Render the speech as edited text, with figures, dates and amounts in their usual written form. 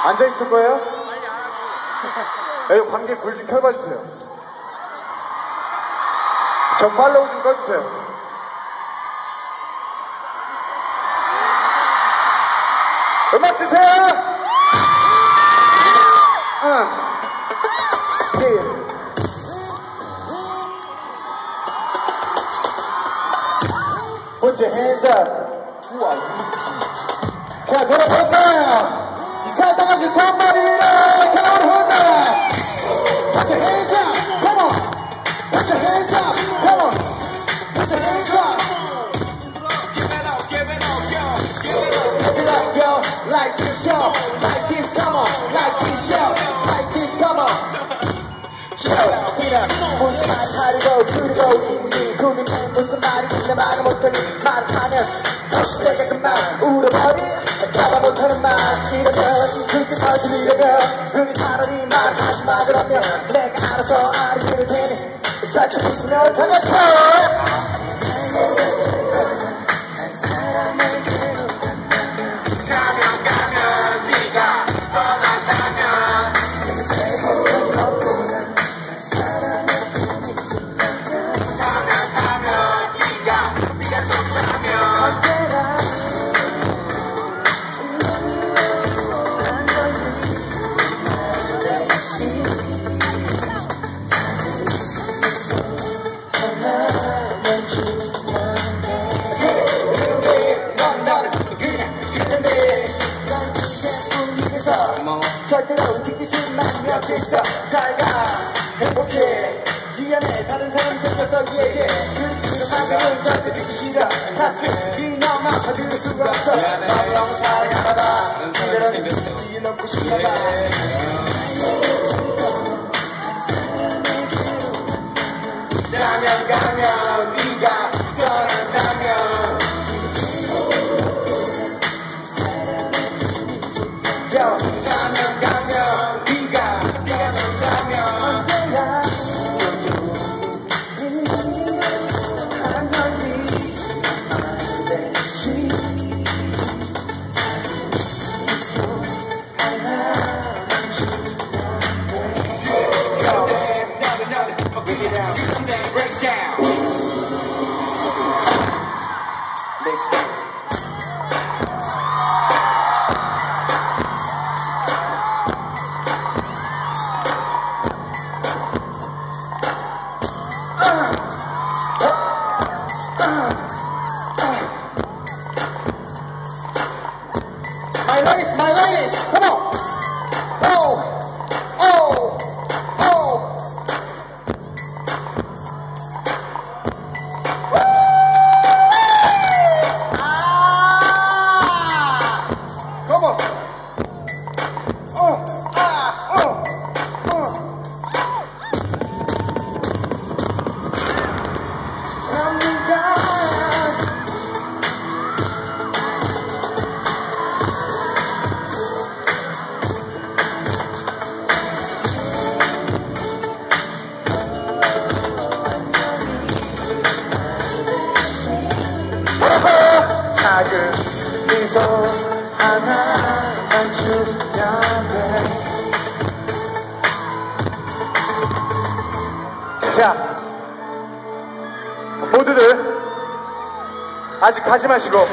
앉아있을 거예요? 여기 관객 불 좀 켜봐주세요. 저 팔로우 좀 꺼주세요. 음악 주세요! Put your hands up. 자, 돌아볼까요? 자, 당연히 선발이라 새로운 혼자. Put your hands up, come on. Put your hands up, come on. Put your hands up. Give it up, give it up, yo. Give it up, yo. Like this, yo. Like this, come on. Like this, yo. Like this, come on. 그냥 무슨 말 하려고 그러고 있니 그게 무슨 말이 내 말을 못하니 말하면 다시 내가 그만 울어버리 가다 못하는 말 이러면 그렇게 터지려면 그게 차라리 말하지 마 그러면 내가 알아서 알아들을 테니 살짝 웃으며 다가쳐 가면 네가 떠난다면 절대로 움직이기 싫으면 여기서 잘가 행복해 미안해 다른 사람 생각도 얘기해 그 마음은 절대 듣기 싫어 가슴이 너무 아파 들을 수가 없어 너무 사랑하다 이대로는 뒤에 놓고 싶나봐 가면 네가 떠난다면 가면 네가 떠난다면 언제나 한 번이 반드시 하나만 My ladies, come on. Oh, oh, oh. Come on. 작은 미소 하나만 주면 돼. 자, 모두들 아직 가지 마시고